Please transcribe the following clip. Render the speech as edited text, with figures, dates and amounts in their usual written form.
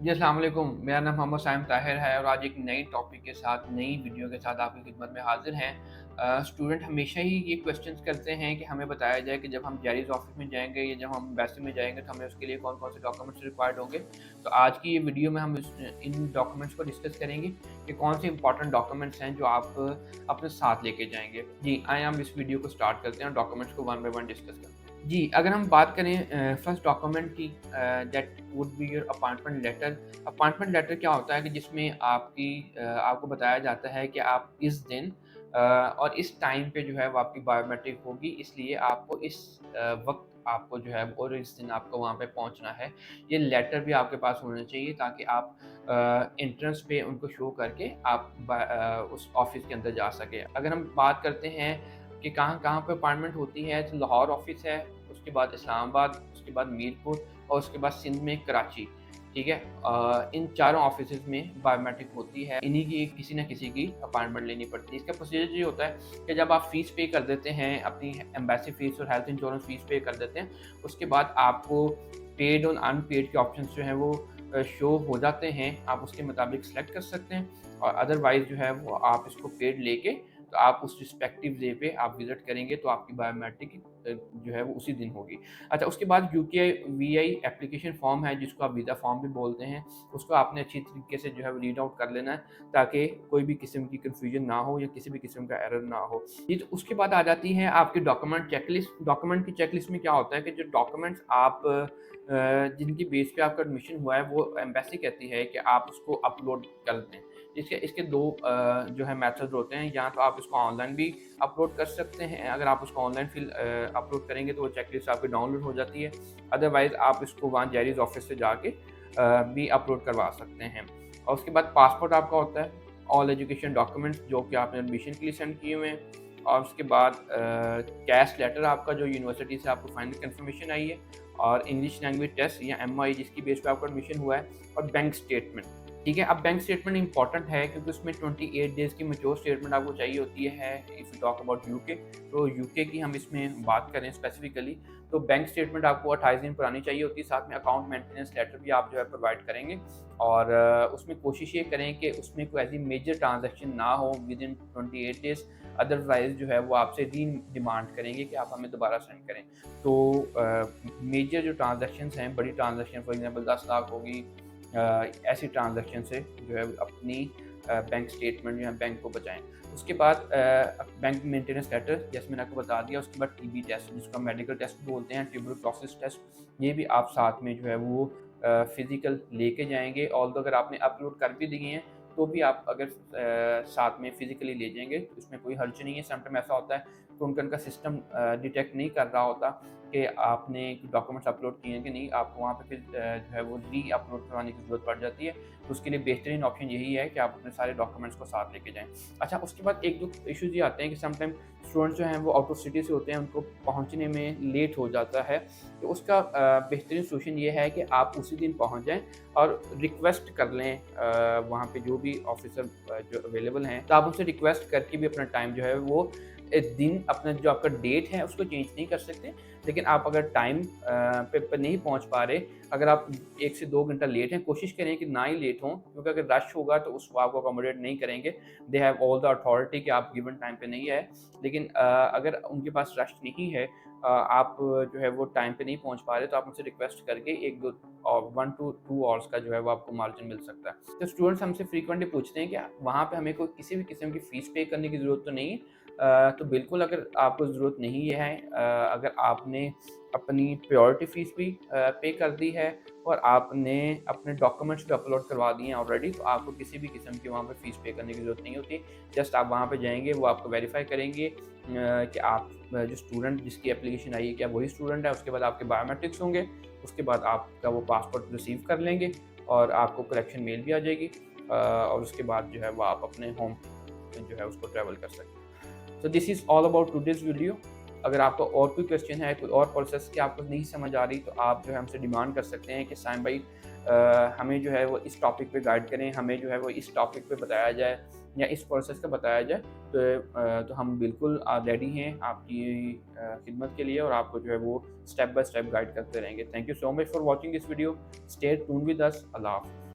जी, अस्सलाम वालेकुम। मेरा नाम मोहम्मद साइम ताहिर है और आज एक नई टॉपिक के साथ, नई वीडियो के साथ आपकी खिदमत में हाज़िर हैं। स्टूडेंट हमेशा ही ये क्वेश्चन्स करते हैं कि हमें बताया जाए कि जब हम जैरीज़ ऑफ़िस में जाएँगे या जब हम एम्बेसी में जाएँगे तो हमें उसके लिए कौन-कौन से डॉक्यूमेंट्स रिक्वायर्ड होंगे। तो आज की ये वीडियो में हम इन डॉक्यूमेंट्स को डिस्कस करेंगे कि कौन से इंपॉर्टेंट डॉक्यूमेंट्स हैं जो आप अपने साथ लेके जाएँगे। जी, आइए हम इस वीडियो को स्टार्ट करते हैं और डॉक्यूमेंट्स को वन बाय वन डिस्कस करते हैं। जी, अगर हम बात करें फर्स्ट डॉक्यूमेंट की, that would be your appointment letter. Appointment letter क्या होता है कि जिसमें आपको बताया जाता है कि आप इस दिन और इस टाइम पे जो है वो आपकी बायोमेट्रिक होगी, इसलिए आपको इस वक़्त आपको जो है और इस दिन आपको वहाँ पे पहुँचना है। ये लेटर भी आपके पास होना चाहिए ताकि आप एंट्रेंस पे उनको शो करके आप उस ऑफ़िस के अंदर जा सकें। अगर हम बात करते हैं कि कहाँ-कहाँ पे अपॉइंटमेंट होती है, तो लाहौर ऑफ़िस है, उसके बाद इस्लामाबाद, उसके बाद मीरपुर और उसके बाद सिंध में कराची। ठीक है? इन चारों ऑफ़िसेज़ में बायोमेट्रिक होती है। इन्हीं की किसी न किसी की अपॉइंटमेंट लेनी पड़ती है। इसका प्रोसीजर ये होता है कि जब आप फ़ीस पे कर देते हैं, अपनी एम्बेसी फ़ीस और हेल्थ इंश्योरेंस फ़ीस पे कर देते हैं, उसके बाद आपको पेड और अनपेड के ऑप्शंस जो हैं वो शो हो जाते हैं। आप उसके मुताबिक सेलेक्ट कर सकते हैं और अदरवाइज़ जो है वो आप इसको पेड लेके तो आप उस रिस्पेक्टिव डे पे आप विज़िट करेंगे तो आपकी बायोमेट्रिक जो है वो उसी दिन होगी। अच्छा, उसके बाद यूके वीआई एप्लीकेशन फ़ॉर्म है जिसको आप वीज़ा फ़ॉर्म भी बोलते हैं, उसको आपने अच्छी तरीके से जो है वो रीड आउट कर लेना है ताकि कोई भी किस्म की कन्फ्यूजन ना हो या किसी भी किस्म का एरर ना हो। ये तो उसके बाद आ जाती है आपकी डॉक्यूमेंट चेकलिस्ट। डॉक्यूमेंट की चेकलिस्ट में क्या होता है कि जो डॉक्यूमेंट्स आप जिनकी बेस पे आपका एडमिशन हुआ है वो एम्बेसी कहती है कि आप उसको अपलोड कर दें। इसके इसके 2 जो है मेथड होते हैं, या तो आप इसको ऑनलाइन भी अपलोड कर सकते हैं। अगर आप उसको ऑनलाइन अपलोड करेंगे तो वो चेकलिस्ट आपकी डाउनलोड हो जाती है। अदरवाइज़ आप इसको वहाँ जैरीज़ ऑफ़िस से जाके भी अपलोड करवा सकते हैं। और उसके बाद पासपोर्ट आपका होता है, ऑल एजुकेशन डॉक्यूमेंट्स जो कि आपने एडमिशन के लिए सेंड किए हुए हैं, और उसके बाद कैश लेटर आपका जो यूनिवर्सिटी से आपको फाइनल कन्फर्मेशन आई है, और इंग्लिश लैंग्वेज टेस्ट या एमआई जिसकी बेस पे आपका एडमिशन हुआ है, और बैंक स्टेटमेंट। ठीक है, अब बैंक स्टेटमेंट इंपॉर्टेंट है क्योंकि उसमें 28 डेज़ की मैच्योर स्टेटमेंट आपको चाहिए होती है। If you talk about UK, तो यूके की हम इसमें बात करें स्पेसिफिकली, तो बैंक स्टेटमेंट आपको 28 दिन पुरानी चाहिए होती है। साथ में अकाउंट मेंटेनेंस लेटर भी आप जो है प्रोवाइड करेंगे, और उसमें कोशिश ये करें कि उसमें कोई ऐसी मेजर ट्रांजैक्शन ना हो विद इन 28 डेज़। अदरवाइज़ जो है वो आपसे री डिमांड करेंगे कि आप हमें दोबारा सेंड करें। तो मेजर जो ट्रांजैक्शंस हैं, बड़ी ट्रांजैक्शन फॉर एग्ज़ाम्पल 10 लाख होगी, ऐसी ट्रांजैक्शन से जो है अपनी बैंक स्टेटमेंट जो है बैंक को बचाएँ। उसके बाद बैंक मेंटेनेंस लेटर जैसे मैंने आपको बता दिया। उसके बाद टीबी टेस्ट जिसको हम मेडिकल टेस्ट बोलते हैं, ट्यूबरक्लोसिस टेस्ट, ये भी आप साथ में जो है वो फिज़िकल लेके जाएँगे। ऑल्दो अगर आपने अपलोड कर भी दिए हैं, तो भी आप अगर साथ में फिज़िकली ले जाएँगे तो इसमें कोई हर्ज नहीं है। समटाइम ऐसा होता है कि उनका सिस्टम डिटेक्ट नहीं कर रहा होता कि आपने डॉक्यूमेंट्स अपलोड किए हैं कि नहीं, आपको वहाँ पे फिर जो है वो री-अपलोड करवाने की ज़रूरत पड़ जाती है। तो उसके लिए बेहतरीन ऑप्शन यही है कि आप अपने सारे डॉक्यूमेंट्स को साथ लेके जाएँ। अच्छा, उसके बाद 1-2 इश्यूज़ ये आते हैं कि समटाइम स्टूडेंट्स जो हैं वो आउट ऑफ सिटी से होते हैं, उनको पहुँचने में लेट हो जाता है। तो उसका बेहतरीन सॉल्यूशन ये है कि आप उसी दिन पहुँच जाएँ और रिक्वेस्ट कर लें वहाँ पे जो भी ऑफ़िसर जो अवेलेबल हैं, तो आप उनसे रिक्वेस्ट करके भी अपना टाइम जो है वो दिन, अपना जो आपका डेट है उसको चेंज नहीं कर सकते। लेकिन आप अगर टाइम पे नहीं पहुँच पा रहे, अगर आप 1 से 2 घंटा लेट हैं, कोशिश करें कि ना ही लेट हों, क्योंकि अगर रश होगा तो उसको आपको अकोमोडेट नहीं करेंगे। They have all the authority कि आप गिवन टाइम पे नहीं आए। लेकिन अगर उनके पास रश नहीं है, आप जो है वो टाइम पे नहीं पहुँच पा रहे, तो आप उनसे रिक्वेस्ट करके 1-2 और 1 टू 2 आवर्स का जो है वो आपको मार्जिन मिल सकता है। तो स्टूडेंट्स हमसे फ्रीक्वेंटली पूछते हैं कि वहाँ पे हमें कोई किसी भी किस्म की फ़ीस पे करने की ज़रूरत तो नहीं है? तो बिल्कुल, अगर आपको ज़रूरत नहीं है, अगर आपने अपनी प्रायोरिटी फ़ीस भी पे कर दी है और आपने अपने डॉक्यूमेंट्स भी अपलोड करवा दिए हैं ऑलरेडी, तो आपको किसी भी किस्म की वहाँ पे फ़ीस पे करने की ज़रूरत नहीं होती। जस्ट आप वहाँ पे जाएँगे, वो आपको वेरीफ़ाई करेंगे कि आप जो स्टूडेंट जिसकी एप्लीकेशन आई है, क्या वही स्टूडेंट है। उसके बाद आपके बायोमेट्रिक्स होंगे, उसके बाद आपका वो पासपोर्ट रिसीव कर लेंगे और आपको करेक्शन मेल भी आ जाएगी, और उसके बाद जो है वो आप अपने होम जो है उसको ट्रैवल कर सकते हैं। So this is all about today's video. अगर आपका और कोई क्वेश्चन है, कोई और प्रोसेस की आपको नहीं समझ आ रही, तो आप जो है हमसे डिमांड कर सकते हैं कि साइम भाई हमें जो है वो इस टॉपिक पे गाइड करें, हमें जो है वो इस टॉपिक पे बताया जाए या इस प्रोसेस का बताया जाए। तो हम बिल्कुल रेडी हैं आपकी खिदमत के लिए, और आपको जो है वो स्टेप बाय स्टेप गाइड करते रहेंगे। Thank you so much for watching this video. Stay tuned with us. अल्लाह हाफ़िज़।